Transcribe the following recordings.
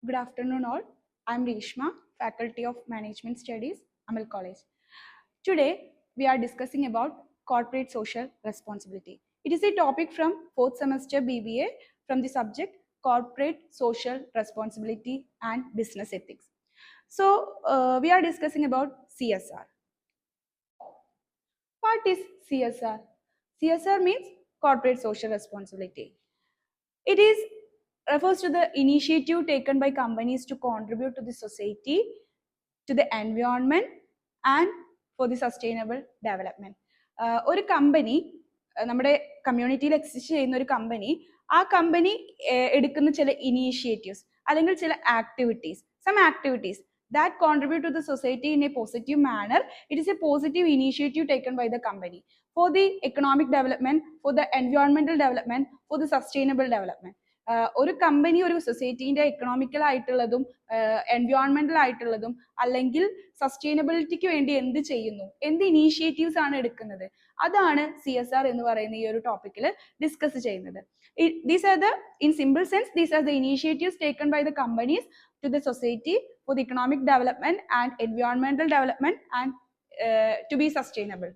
Good afternoon all. I am Reshma, Faculty of Management Studies, Amal College. Today we are discussing about corporate social responsibility. It is a topic from 4th semester BBA from the subject corporate social responsibility and business ethics. So we are discussing about CSR. What is CSR? CSR means corporate social responsibility. It refers to the initiative taken by companies to contribute to the society, to the environment and for the sustainable development. ഒരു company നമ്മുടെ കമ്മ്യൂണിറ്റിയിൽ exist ചെയ്യുന്ന ഒരു company ആ company എടുക്കുന്ന ചില initiatives അല്ലെങ്കിൽ ചില activities that contribute to the society in a positive manner. It is a positive initiative taken by the company for the economic development, for the environmental development, for the sustainable development. ഒരു company ഒരു സൊസൈറ്റീൻ്റെ economical ആയിട്ടുള്ളതും എൻവയോൺമെന്റൽ ആയിട്ടുള്ളതും അല്ലെങ്കിൽ സസ്റ്റൈനബിലിറ്റിക്ക് വേണ്ടി എന്ത് ചെയ്യുന്നു, എന്ത് initiatives ആണ് എടുക്കുന്നത്, അതാണ് CSR എന്ന് പറയുന്ന ഈ ഒരു ടോപ്പിക്കിൽ ഡിസ്കസ് ചെയ്യുന്നത്. In simple sense, these are the initiatives taken by the companies to the society for the economic development and environmental development and to be sustainable.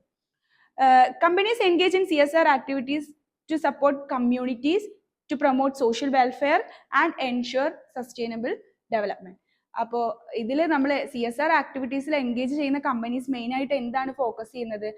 Companies engage in CSR activities to support communities, to promote social welfare and ensure sustainable development. അപ്പോൾ ഇതിൽ നമ്മൾ CSR ആക്ടിവിറ്റീസിൽ engage ചെയ്യുന്ന companies main ആയിട്ട് എന്താണ് focus ചെയ്യുന്നത്?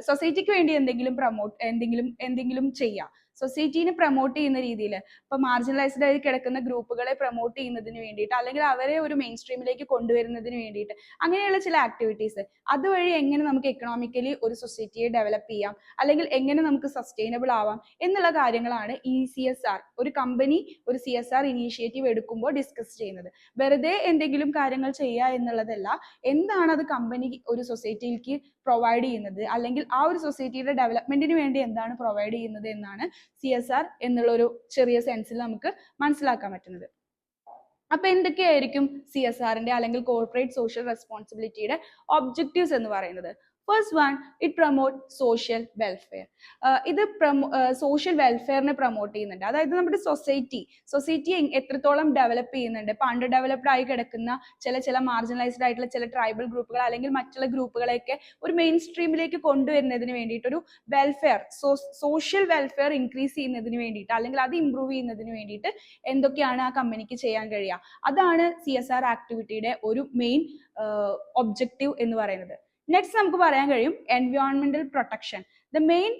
സൊസൈറ്റിക്ക് വേണ്ടി എന്തെങ്കിലും ചെയ്യാം, സൊസൈറ്റീനെ പ്രൊമോട്ട് ചെയ്യുന്ന രീതിയിൽ. ഇപ്പൊ മാർജിനലൈസ്ഡ് ആയി കിടക്കുന്ന ഗ്രൂപ്പുകളെ പ്രൊമോട്ട് ചെയ്യുന്നതിന് വേണ്ടിയിട്ട് അല്ലെങ്കിൽ അവരെ ഒരു മെയിൻ സ്ട്രീമിലേക്ക് കൊണ്ടുവരുന്നതിന് വേണ്ടിയിട്ട് അങ്ങനെയുള്ള ചില ആക്ടിവിറ്റീസ്, അതുവഴി എങ്ങനെ നമുക്ക് എക്കണോമിക്കലി ഒരു സൊസൈറ്റിയെ ഡെവലപ്പ് ചെയ്യാം അല്ലെങ്കിൽ എങ്ങനെ നമുക്ക് സസ്റ്റൈനബിൾ ആവാം എന്നുള്ള കാര്യങ്ങളാണ് ഈ CSR, ഒരു കമ്പനി ഒരു CSR ഇനീഷ്യേറ്റീവ് എടുക്കുമ്പോൾ ഡിസ്കസ് ചെയ്യുന്നത്. വെറുതെ എന്തെങ്കിലും കാര്യങ്ങൾ ചെയ്യുക എന്നുള്ളതല്ല, എന്താണ് അത് കമ്പനി ഒരു സൊസൈറ്റിക്ക് പ്രൊവൈഡ് ചെയ്യുന്നത് അല്ലെങ്കിൽ ആ ഒരു സൊസൈറ്റിയുടെ ഡെവലപ്മെന്റിന് വേണ്ടി എന്താണ് പ്രൊവൈഡ് ചെയ്യുന്നത് എന്നാണ് CSR എന്നുള്ള ഒരു ചെറിയ സെൻസിൽ നമുക്ക് മനസ്സിലാക്കാൻ പറ്റുന്നത്. അപ്പൊ എന്തൊക്കെയായിരിക്കും CSRന്റെ അല്ലെങ്കിൽ കോർപ്പറേറ്റ് സോഷ്യൽ റെസ്പോൺസിബിലിറ്റിയുടെ ഒബ്ജക്റ്റീവ്സ് എന്ന് പറയുന്നത്? First one, it promote social welfare. ഇത് സോഷ്യൽ വെൽഫെയറിനെ പ്രൊമോട്ട് ചെയ്യുന്നുണ്ട്. അതായത് നമ്മുടെ സൊസൈറ്റി എത്രത്തോളം ഡെവലപ്പ് ചെയ്യുന്നുണ്ട്, ഇപ്പൊ അണ്ടർ ഡെവലപ്ഡ് ആയി കിടക്കുന്ന ചില മാർജിനലൈസ്ഡ് ആയിട്ടുള്ള ചില ട്രൈബൽ ഗ്രൂപ്പുകൾ അല്ലെങ്കിൽ മറ്റുള്ള ഗ്രൂപ്പുകളെയൊക്കെ ഒരു മെയിൻ സ്ട്രീമിലേക്ക് കൊണ്ടുവരുന്നതിന് വേണ്ടിയിട്ട് ഒരു വെൽഫെയർ, സോഷ്യൽ വെൽഫെയർ ഇൻക്രീസ് ചെയ്യുന്നതിന് വേണ്ടിയിട്ട് അല്ലെങ്കിൽ അത് ഇംപ്രൂവ് ചെയ്യുന്നതിന് വേണ്ടിയിട്ട് എന്തൊക്കെയാണ് ആ കമ്പനിക്ക് ചെയ്യാൻ കഴിയുക, അതാണ് CSR ആക്ടിവിറ്റിയുടെ ഒരു മെയിൻ ഒബ്ജക്റ്റീവ് എന്ന് പറയുന്നത്. നെക്സ്റ്റ് നമുക്ക് പറയാൻ കഴിയും എൻവയോൺമെന്റൽ protection. The main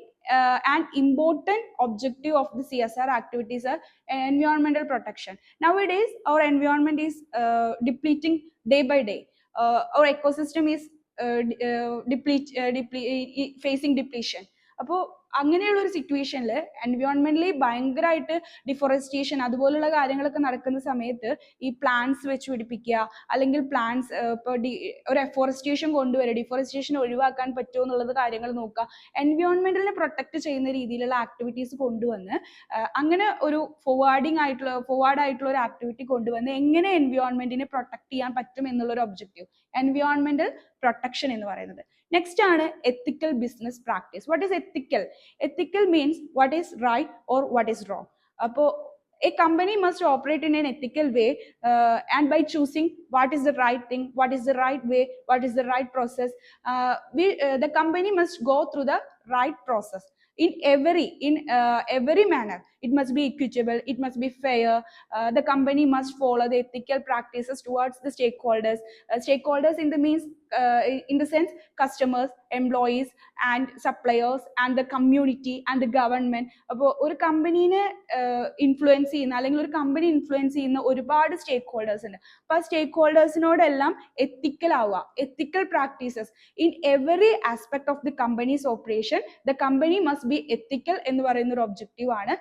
and important objective of the CSR activities are environmental protection. Nowadays our environment is depleting day by day. Our ecosystem is facing depletion. അപ്പോൾ അങ്ങനെയുള്ള ഒരു സിറ്റുവേഷനിൽ എൻവയോൺമെന്റലി ഭയങ്കരമായിട്ട് ഡിഫോറസ്റ്റേഷൻ അതുപോലുള്ള കാര്യങ്ങളൊക്കെ നടക്കുന്ന സമയത്ത് ഈ പ്ലാന്റ്സ് വെച്ച് പിടിപ്പിക്കുക അല്ലെങ്കിൽ പ്ലാന്റ്സ് ഇപ്പോൾ ഒരു എഫോറസ്റ്റേഷൻ കൊണ്ടുവരിക, ഡിഫോറസ്റ്റേഷൻ ഒഴിവാക്കാൻ പറ്റുമോ എന്നുള്ളത് കാര്യങ്ങൾ നോക്കുക, എൻവയോൺമെന്റിനെ പ്രൊട്ടക്ട് ചെയ്യുന്ന രീതിയിലുള്ള ആക്ടിവിറ്റീസ് കൊണ്ടുവന്ന് അങ്ങനെ ഒരു ഫോർവേഡ് ആയിട്ടുള്ള ഒരു ആക്ടിവിറ്റി കൊണ്ടുവന്ന് എങ്ങനെ എൻവയോൺമെന്റിനെ പ്രൊട്ടക്ട് ചെയ്യാൻ പറ്റും എന്നുള്ളൊരു ഒബ്ജക്റ്റീവ്, എൻവയോൺമെന്റൽ പ്രൊട്ടക്ഷൻ എന്ന് പറയുന്നത്. നെക്സ്റ്റ് ആണ് ethical business practice. What is ethical? Ethical means what is right or what is wrong. അപ്പോൾ a company must operate in an ethical way and by choosing what is the right thing, what is the right way, what is the right process. The company must go through the right process in every manner. It must be equitable, it must be fair. The company must follow the ethical practices towards the stakeholders. Stakeholders in the sense customers, employees and suppliers and the community and the government. അപ്പോൾ ഒരു കമ്പനീനെ influence ചെയ്യുന്ന അല്ലെങ്കിൽ ഒരു company influence ചെയ്യുന്ന ഒരുപാട് സ്റ്റേക്ക് holders ഉണ്ട്. അപ്പോൾ ആ സ്റ്റേക്ക് ഹോൾഡേഴ്സിനോടെല്ലാം എത്തിക്കൽ ആവുക, ethical practices in every aspect of the company's operation. The company must be ethical എന്ന് പറയുന്ന ഒരു ഒബ്ജക്റ്റീവ് ആണ്.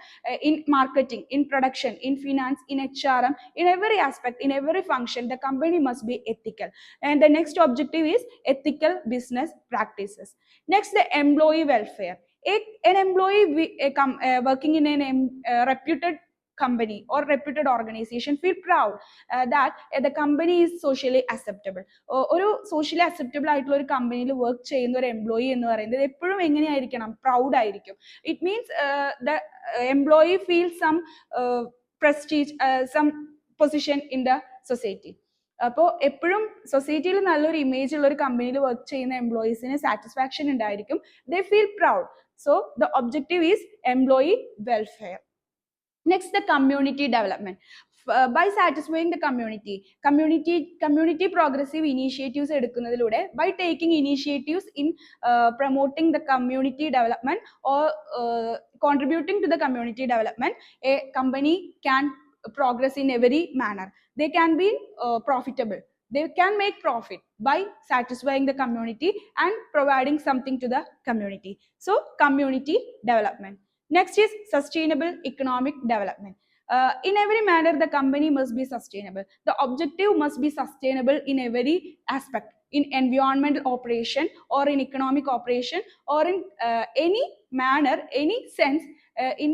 In marketing, in production, in finance, in HRM, in every aspect, in every function, the company must be ethical. And the next objective is ethical business practices. Next, the employee welfare. An employee working in a reputed company or reputed organization feel proud that the company is socially acceptable. ഒരു socially acceptable ആയിട്ടുള്ള ഒരു കമ്പനിയിൽ work ചെയ്യുന്ന ഒരു employee എന്ന് പറയുന്നത് എപ്പോഴും എങ്ങനെയായിരിക്കണം? പ്രൗഡ് ആയിരിക്കും. It means the employee feel some prestige, some position in the society. അപ്പോൾ എപ്പോഴും സൊസൈറ്റിയിൽ നല്ലൊരു ഇമേജ് ഉള്ള ഒരു കമ്പനിയിൽ വർക്ക് ചെയ്യുന്ന എംപ്ലോയീസിന് സാറ്റിസ്ഫാക്ഷൻ ഉണ്ടായിരിക്കും. They feel proud. So the objective is employee welfare. Next, the community development. By satisfying the community progressive initiatives എടുക്കുന്നതിലൂടെ, by taking initiatives in promoting the community development or contributing to the community development, a company can progress in every manner. They can be profitable. They can make profit by satisfying the community and providing something to the community. So community development. Next is sustainable economic development. In every manner, the company must be sustainable. The objective must be sustainable in every aspect, in environmental operation or in economic operation or in any manner, any sense. In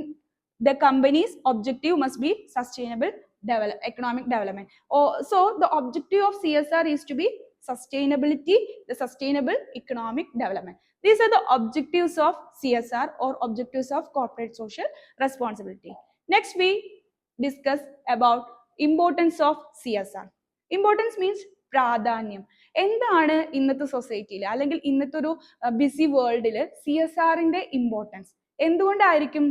the company's objective must be sustainable economic development. So the objective of CSR is to be sustainability, the sustainable economic development. These are the objectives of CSR or objectives of corporate social responsibility. Next, we discuss about importance of CSR. Importance means പ്രാധാന്യം. എന്താണ് ഇന്നത്തെ സൊസൈറ്റിയിൽ അല്ലെങ്കിൽ ഇന്നത്തെ ഒരു BC വേൾഡിൽ CSRന്റെ importance? എന്തുകൊണ്ടായിരിക്കും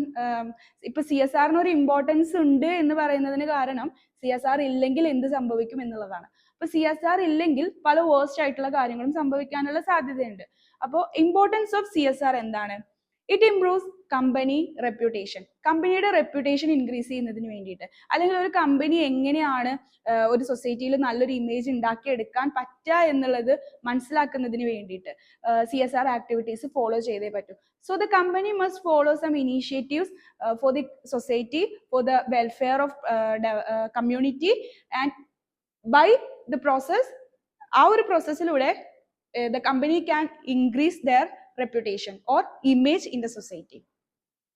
ഇപ്പൊ CSRന് ഒരു ഇമ്പോർട്ടൻസ് ഉണ്ട് എന്ന് പറയുന്നതിന് കാരണം CSR ഇല്ലെങ്കിൽ എന്ത് സംഭവിക്കും എന്നുള്ളതാണ്. അപ്പൊ CSR ഇല്ലെങ്കിൽ പല വേഴ്സ്റ്റ് ആയിട്ടുള്ള കാര്യങ്ങളും സംഭവിക്കാനുള്ള സാധ്യതയുണ്ട്. അപ്പോൾ ഇമ്പോർട്ടൻസ് ഓഫ് CSR എന്താണ്? It improves company reputation. കമ്പനിയുടെ റെപ്യൂട്ടേഷൻ ഇൻക്രീസ് ചെയ്യുന്നതിന് വേണ്ടിയിട്ട്, അല്ലെങ്കിൽ ഒരു കമ്പനി എങ്ങനെയാണ് ഒരു സൊസൈറ്റിയിൽ നല്ലൊരു ഇമേജ് ഉണ്ടാക്കിയെടുക്കാൻ പറ്റുക എന്നുള്ളത് മനസ്സിലാക്കുന്നതിന് വേണ്ടിയിട്ട് CSR ആക്ടിവിറ്റീസ് ഫോളോ ചെയ്തേ പറ്റൂ. So the company must follow some initiatives for the society, for the welfare of community, and by the process, ആ ഒരു പ്രോസസ്സിലൂടെ the company can increase their reputation or image in the society.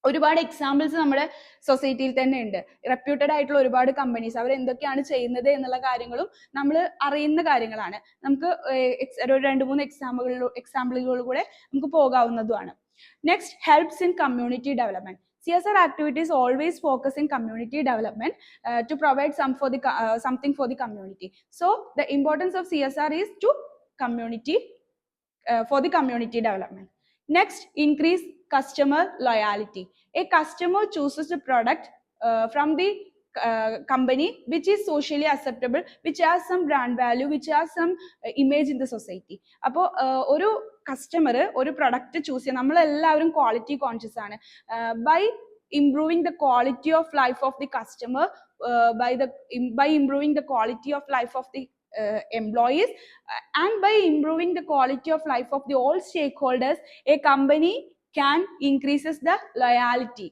ഒരുപാട് examples നമ്മുടെ സൊസൈറ്റിയിൽ തന്നെ ഉണ്ട്. Reputed ആയിട്ടുള്ള ഒരുപാട് companies അവർ എന്തൊക്കെയാണ് ചെയ്യുന്നത് എന്നുള്ള കാര്യങ്ങളും നമ്മൾ അറിയുന്ന കാര്യങ്ങളാണ്. നമുക്ക് ഒരു 2-3 എക്സാമ്പിളുകൾ കൂടെ നമുക്ക് പോകാവുന്നതുമാണ്. Next, helps in community development. CSR activities always focus in community development to provide something for the community. So the importance of CSR is to community for the community development. Next, increase customer loyalty. A customer chooses the product from the company which is socially acceptable, which has some brand value, which has some image in the society. അപ്പോൾ ഒരു customer ഒരു product choose ചെയ്യുക, നമ്മളെല്ലാവരും quality conscious ആണ്. By improving the quality of life of the customer, by improving the quality of life of the employees, and by improving the quality of life of the all stakeholders, a company can increases the loyalty.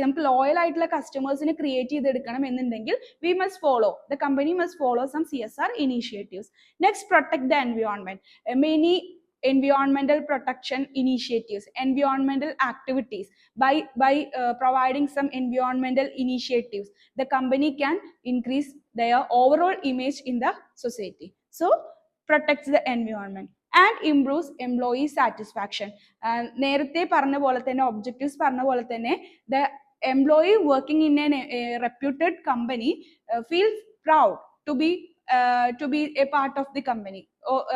നമുക്ക് ലോയൽ ആയിട്ടുള്ള കസ്റ്റമേഴ്സിനെ create ചെയ്തെടുക്കണം എന്നുണ്ടെങ്കിൽ we must follow, the company must follow some CSR initiatives. Next, protect the environment. Many environmental protection initiatives, environmental activities, by providing some environmental initiatives, the company can increase their overall image in the society. So protects the environment and improves employee satisfaction. നേരത്തെ പറഞ്ഞ പോലെ തന്നെ, objectives പറഞ്ഞ പോലെ തന്നെ, the employee working in a reputed company feels proud to be a part of the company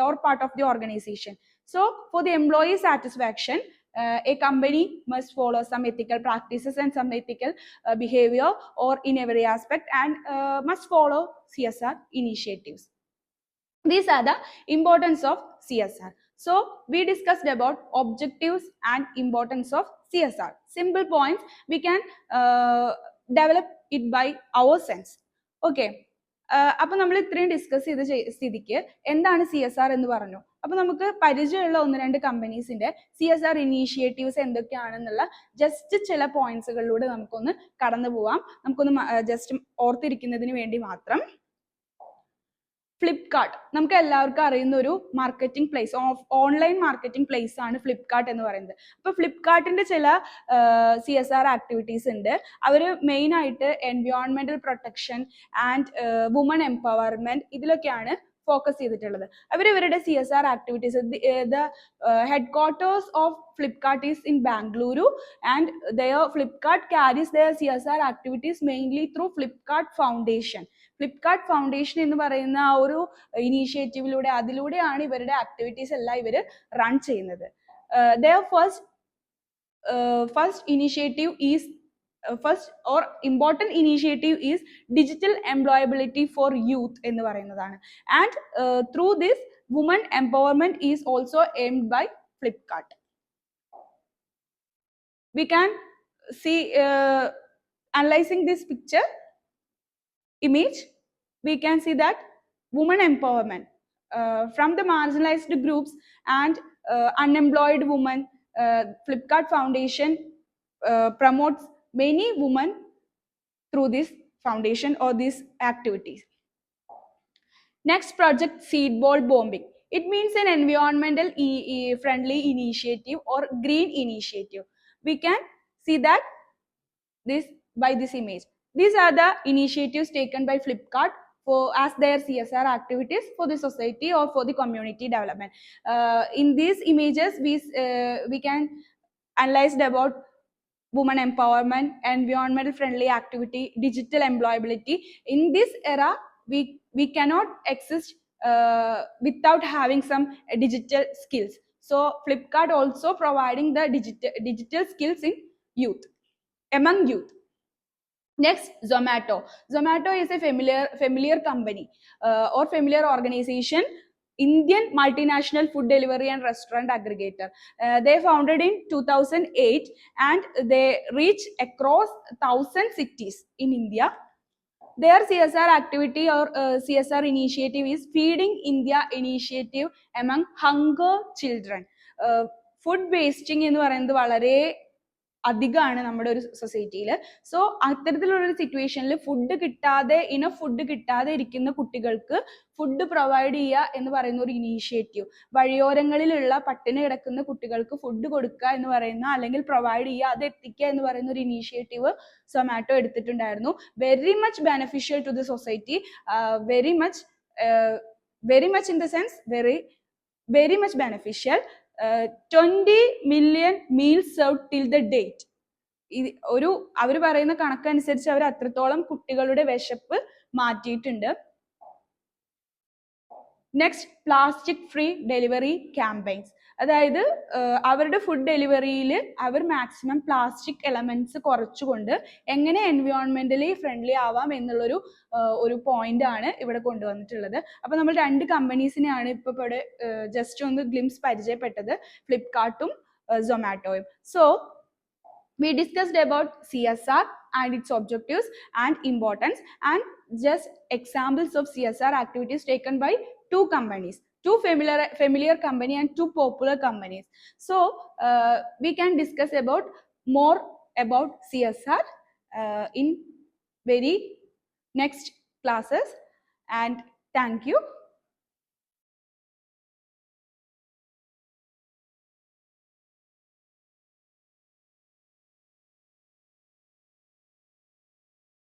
or part of the organization. So for the employee satisfaction, a company must follow some ethical practices and some ethical behavior or in every aspect, and must follow CSR initiatives. These are the importance of CSR. So we discussed about objectives and importance of CSR. Simple points, we can develop it by our sense. Okay. അപ്പൊ നമ്മൾ ഇത്രയും discuss ചെയ്ത സ്ഥിതിക്ക് എന്താണ് CSR എന്ന് പറഞ്ഞു. അപ്പൊ നമുക്ക് പരിചയമുള്ള 1-2 കമ്പനീസിന്റെ CSR ഇനീഷ്യേറ്റീവ്സ് എന്തൊക്കെയാണെന്നുള്ള ജസ്റ്റ് ചില പോയിന്റ്സുകളിലൂടെ നമുക്കൊന്ന് കടന്നു പോവാം. നമുക്കൊന്ന് ജസ്റ്റ് ഓർത്തിരിക്കുന്നതിന് വേണ്ടി മാത്രം. ഫ്ലിപ്കാർട്ട് നമുക്ക് എല്ലാവർക്കും അറിയുന്ന ഒരു marketing place, online marketing place ആണ് ഫ്ലിപ്കാർട്ട് എന്ന് പറയുന്നത്. അപ്പൊ ഫ്ലിപ്കാർട്ടിന്റെ ചില CSR ആക്ടിവിറ്റീസ് ഉണ്ട്. അവർ മെയിൻ ആയിട്ട് എൻവയോൺമെന്റൽ പ്രൊട്ടക്ഷൻ ആൻഡ് വുമൺ എംപവർമെന്റ് ഇതിലൊക്കെയാണ് ഫോക്കസ് ചെയ്തിട്ടുള്ളത്. ഇവരുടെ CSR activities, the headquarters of Flipkart is in Bangalore, and Flipkart carries their CSR activities mainly through Flipkart Foundation. Flipkart foundation എന്ന് പറയുന്ന ആ ഒരു ഇനീഷ്യേറ്റീവിലൂടെ അതിലൂടെയാണ് ഇവരുടെ ആക്ടിവിറ്റീസ് എല്ലാം ഇവർ റൺ ചെയ്യുന്നത്. Their first initiative is first or important initiative is digital employability for youth എന്ന് പറയുന്നതാണ്. And through this women empowerment is also aimed by Flipkart. We can see analyzing this picture image, we can see that women empowerment from the marginalized groups and unemployed women. Flipkart Foundation promotes many women through this foundation or these activities. Next project, seed ball bombing. It means an environmental friendly initiative or green initiative. We can see that this by this image. These are the initiatives taken by Flipkart for as their CSR activities for the society or for the community development. In these images, we can analyze about women empowerment, environmental friendly activity, digital employability. In this era, we cannot exist without having some digital skills. So Flipkart also providing the digital skills in youth, among youth. Next, Zomato. Zomato is a familiar company or familiar organization, Indian multinational food delivery and restaurant aggregator. They founded in 2008 and they reach across 1,000 cities in India. Their CSR activity or CSR initiative is Feeding India initiative among hunger children. Food wasting എന്ന് പറയുന്നത് വളരെ അധികമാണ് നമ്മുടെ ഒരു സൊസൈറ്റിയിൽ. So അത്തരത്തിലുള്ളൊരു സിറ്റുവേഷനിൽ food കിട്ടാതെ ഫുഡ് കിട്ടാതെ ഇരിക്കുന്ന കുട്ടികൾക്ക് ഫുഡ് പ്രൊവൈഡ് ചെയ്യുക എന്ന് പറയുന്ന ഒരു ഇനീഷ്യേറ്റീവ്, വഴിയോരങ്ങളിലുള്ള പട്ടിണി കിടക്കുന്ന കുട്ടികൾക്ക് ഫുഡ് കൊടുക്കുക എന്ന് പറയുന്ന അല്ലെങ്കിൽ പ്രൊവൈഡ് ചെയ്യുക, അത് എത്തിക്കുക എന്ന് പറയുന്ന ഒരു ഇനീഷ്യേറ്റീവ് സൊമാറ്റോ എടുത്തിട്ടുണ്ടായിരുന്നു. Very much beneficial to the society, very much in the sense very much beneficial. 20 million meals served till the date. ഒരു അവർ പറയുന്ന കണക്കനുസരിച്ച് അവർ അത്രത്തോളം കുട്ടികളുടെ വിശപ്പ് മാറ്റിയിട്ടുണ്ട്. Next, plastic free delivery campaigns. അതായത് അവരുടെ ഫുഡ് ഡെലിവറിയിൽ അവർ മാക്സിമം പ്ലാസ്റ്റിക് എലമെന്റ്സ് കുറച്ചുകൊണ്ട് എങ്ങനെ എൻവയോൺമെന്റലി ഫ്രണ്ട്ലി ആവാം എന്നുള്ളൊരു ഒരു പോയിന്റ് ആണ് ഇവിടെ കൊണ്ടുവന്നിട്ടുള്ളത്. അപ്പൊ നമ്മൾ രണ്ട് കമ്പനീസിനെയാണ് ഇപ്പൊ ഇവിടെ ജസ്റ്റ് ഒന്ന് ഗ്ലിംസ് പരിചയപ്പെട്ടത്, ഫ്ലിപ്കാർട്ടും സൊമാറ്റോയും. So we discussed about CSR and its objectives and importance, and just examples of CSR activities taken by two companies, two familiar company and two popular companies. So we can discuss about more about CSR in very next classes, and thank you.